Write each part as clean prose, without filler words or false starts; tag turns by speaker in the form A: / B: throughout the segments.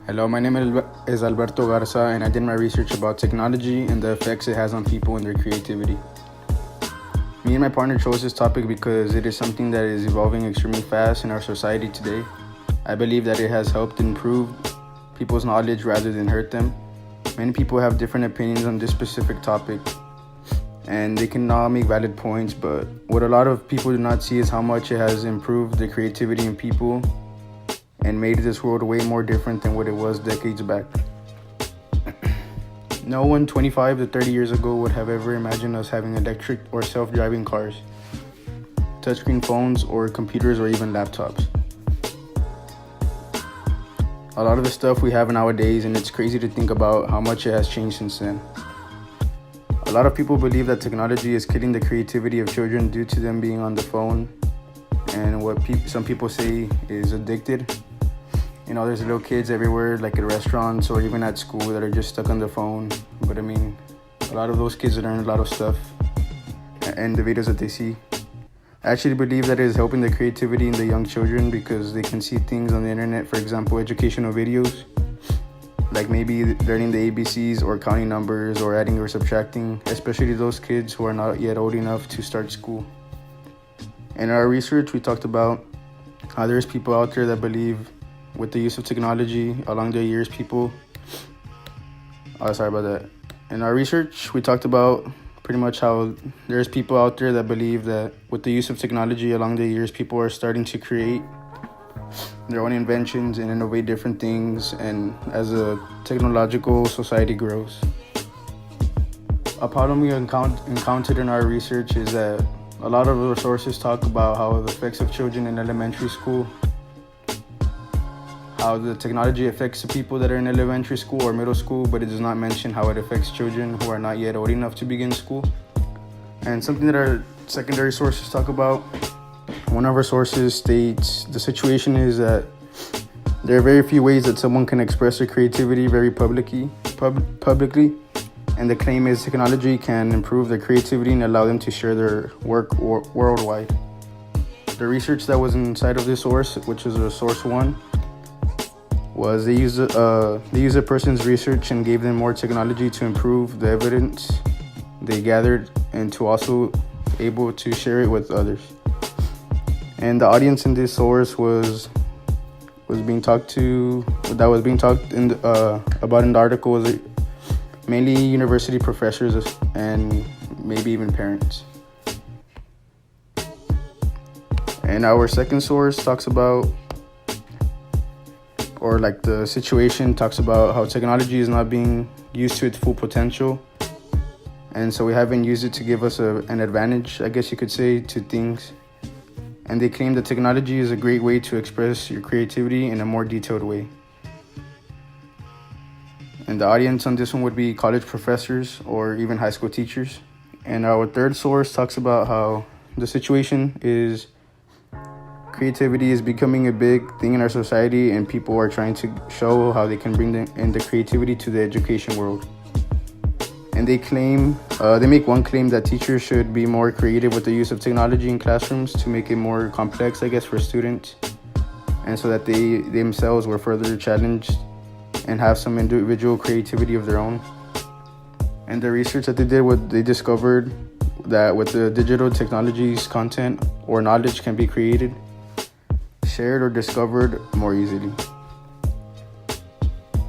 A: Hello, my name is Alberto Garza, and I did my research about technology and the effects it has on people and their creativity. Me and my partner chose this topic because it is something that is evolving extremely fast in our society today. I believe that it has helped improve people's knowledge rather than hurt them. Many people have different opinions on this specific topic, and they can all make valid points, but what a lot of people do not see is how much it has improved the creativity in people and made this world way more different than what it was decades back. No one 25 to 30 years ago would have ever imagined us having electric or self-driving cars, touchscreen phones, or computers, or even laptops. A lot of the stuff we have nowadays, and it's crazy to think about how much it has changed since then. A lot of people believe that technology is killing the creativity of children due to them being on the phone and what some people say is addicted. There's little kids everywhere, like at restaurants or even at school, that are just stuck on the phone. But a lot of those kids learn a lot of stuff and the videos that they see. I actually believe that it is helping the creativity in the young children because they can see things on the internet, for example, educational videos, like maybe learning the ABCs or counting numbers or adding or subtracting, especially those kids who are not yet old enough to start school. In our research, we talked about how there's people out there that believe with the use of technology along the years, In our research, we talked about pretty much how there's people out there that believe that with the use of technology along the years, people are starting to create their own inventions and innovate different things, and as a technological society grows. A problem we encountered in our research is that a lot of the sources talk about how the effects of children in elementary school, how the technology affects the people that are in elementary school or middle school, but it does not mention how it affects children who are not yet old enough to begin school. And something that our secondary sources talk about, one of our sources states the situation is that there are very few ways that someone can express their creativity very publicly, and the claim is technology can improve their creativity and allow them to share their work worldwide. The research that was inside of this source, which is a source one, was they used a person's research and gave them more technology to improve the evidence they gathered and to also able to share it with others. And the audience in this source was being talked in about in the article was mainly university professors and maybe even parents. And our second source talks about, or like the situation talks about how technology is not being used to its full potential, and so we haven't used it to give us an advantage, I guess you could say, to things. And they claim that technology is a great way to express your creativity in a more detailed way. And the audience on this one would be college professors or even high school teachers. And our third source talks about how the situation is creativity is becoming a big thing in our society, and people are trying to show how they can bring the creativity to the education world. And they make one claim that teachers should be more creative with the use of technology in classrooms to make it more complex, I guess, for students, and so that they themselves were further challenged and have some individual creativity of their own. And the research that they did, what they discovered that with the digital technologies, content or knowledge can be created, shared, or discovered more easily.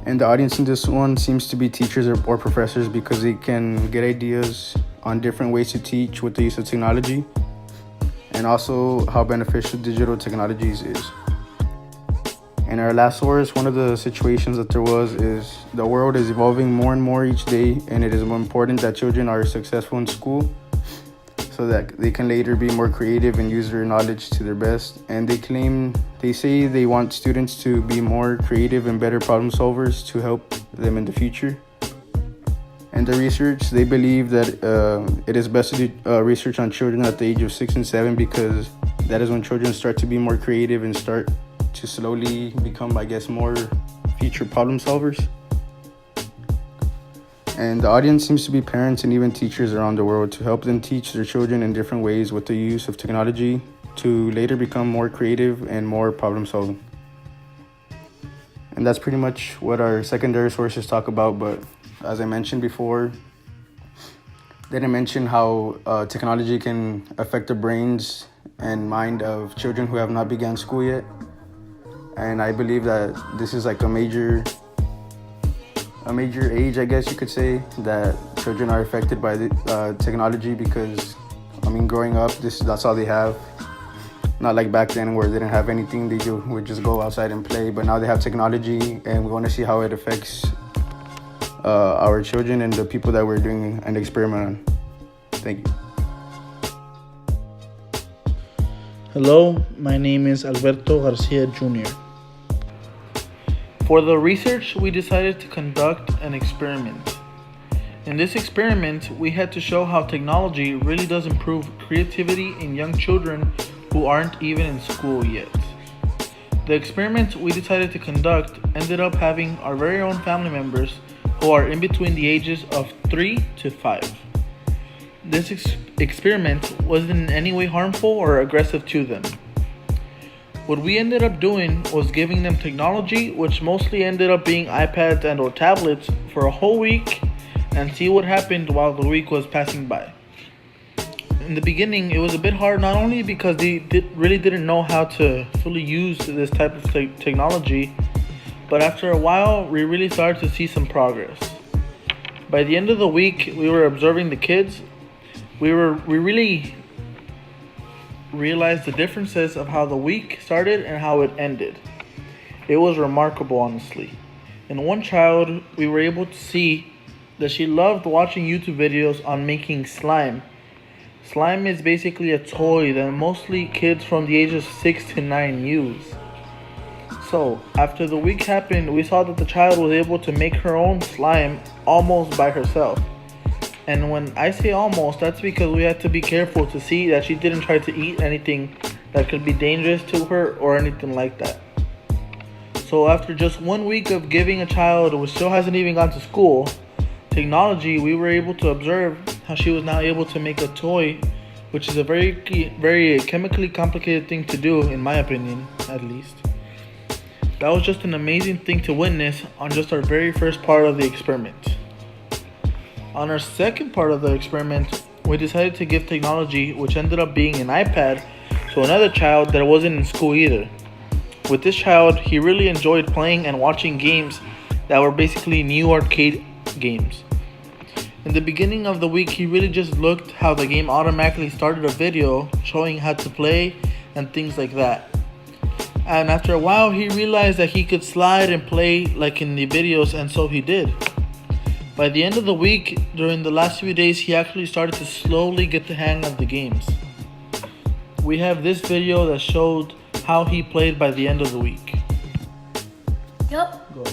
A: And the audience in this one seems to be teachers or professors because they can get ideas on different ways to teach with the use of technology, and also how beneficial digital technologies is. And our last source, one of the situations that there was is the world is evolving more and more each day, and it is more important that children are successful in school so that they can later be more creative and use their knowledge to their best. And they say they want students to be more creative and better problem solvers to help them in the future. And the research, they believe that it is best to do research on children at the age of 6 and 7 because that is when children start to be more creative and start to slowly become, I guess, more future problem solvers. And the audience seems to be parents and even teachers around the world to help them teach their children in different ways with the use of technology to later become more creative and more problem solving. And that's pretty much what our secondary sources talk about. But as I mentioned before, they didn't mention how technology can affect the brains and mind of children who have not begun school yet. And I believe that this is like a major age, I guess you could say, that children are affected by the technology, because I mean, growing up, that's all they have. Not like back then where they didn't have anything, they would just go outside and play. But now they have technology, and we want to see how it affects our children and the people that we're doing an experiment on. Thank you.
B: Hello, my name is Alberto Garcia Jr. For the research, we decided to conduct an experiment. In this experiment, we had to show how technology really does improve creativity in young children who aren't even in school yet. The experiment we decided to conduct ended up having our very own family members who are in between the ages of 3 to 5. This experiment wasn't in any way harmful or aggressive to them. What we ended up doing was giving them technology, which mostly ended up being iPads and or tablets, for a whole week, and see what happened while the week was passing by. In the beginning, it was a bit hard, not only because they really didn't know how to fully use this type of technology, but after a while, we really started to see some progress. By the end of the week, we were observing the kids. We really realized the differences of how the week started and how it ended. It was remarkable, honestly. In one child, we were able to see that she loved watching YouTube videos on making slime. Slime is basically a toy that mostly kids from the ages of 6 to 9 use. So, after the week happened, we saw that the child was able to make her own slime almost by herself. And when I say almost, that's because we had to be careful to see that she didn't try to eat anything that could be dangerous to her or anything like that. So after just 1 week of giving a child who still hasn't even gone to school technology, we were able to observe how she was now able to make a toy, which is a very chemically complicated thing to do, in my opinion, at least. That was just an amazing thing to witness on just our very first part of the experiment. On our second part of the experiment, we decided to give technology, which ended up being an iPad, to another child that wasn't in school either. With this child, he really enjoyed playing and watching games that were basically new arcade games. In the beginning of the week, he really just looked how the game automatically started a video showing how to play and things like that. And after a while, he realized that he could slide and play like in the videos, and so he did. By the end of the week, during the last few days, he actually started to slowly get the hang of the games. We have this video that showed how he played by the end of the week.
C: Yup.
B: Go.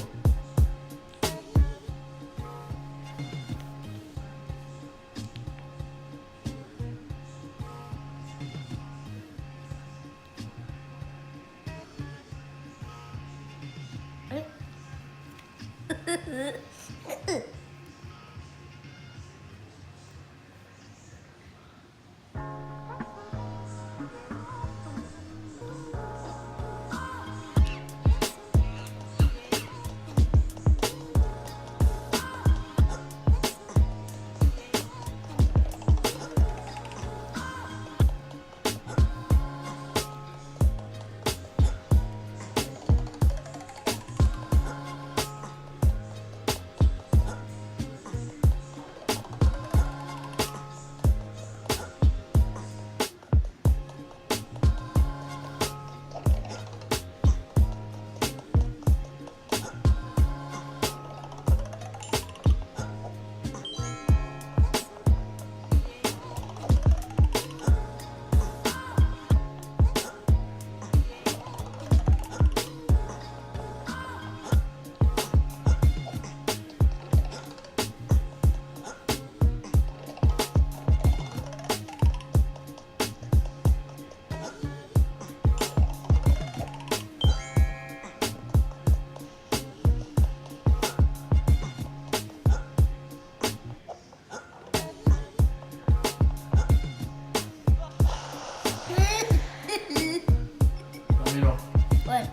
B: Ramiro,
C: What?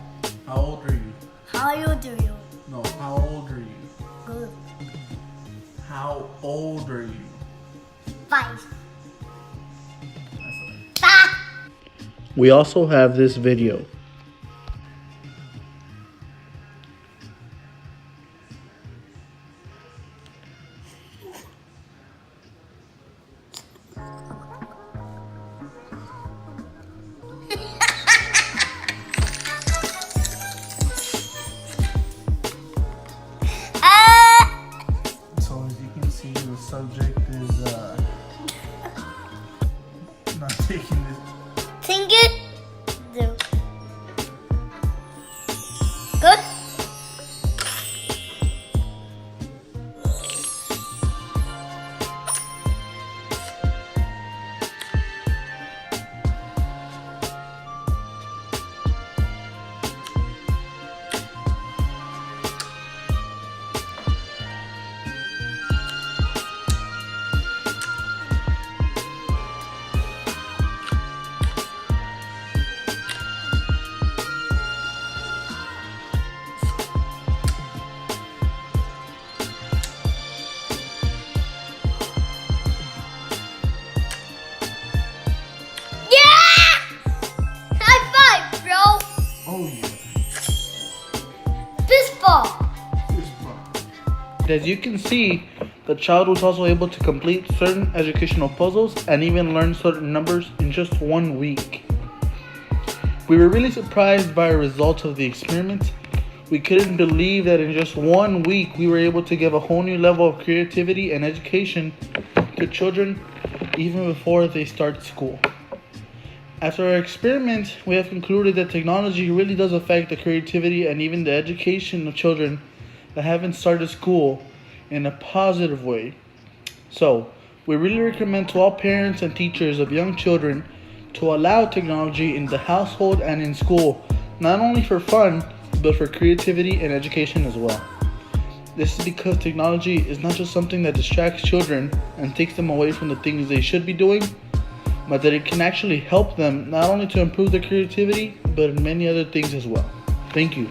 B: how old are you?
C: How How old are you?
B: No, how old are you?
C: Good.
B: How old are you?
C: 5.
B: That's okay.
C: Ah!
B: We also have this video. So as you can see, the subject is not taking this.
C: Think it. Do. Good.
B: Oh yeah.
C: Fist ball.
B: As you can see, the child was also able to complete certain educational puzzles and even learn certain numbers in just 1 week. We were really surprised by the results of the experiment. We couldn't believe that in just 1 week we were able to give a whole new level of creativity and education to children even before they start school. After our experiment, we have concluded that technology really does affect the creativity and even the education of children that haven't started school in a positive way. So, we really recommend to all parents and teachers of young children to allow technology in the household and in school, not only for fun, but for creativity and education as well. This is because technology is not just something that distracts children and takes them away from the things they should be doing, but that it can actually help them not only to improve their creativity, but in many other things as well. Thank you.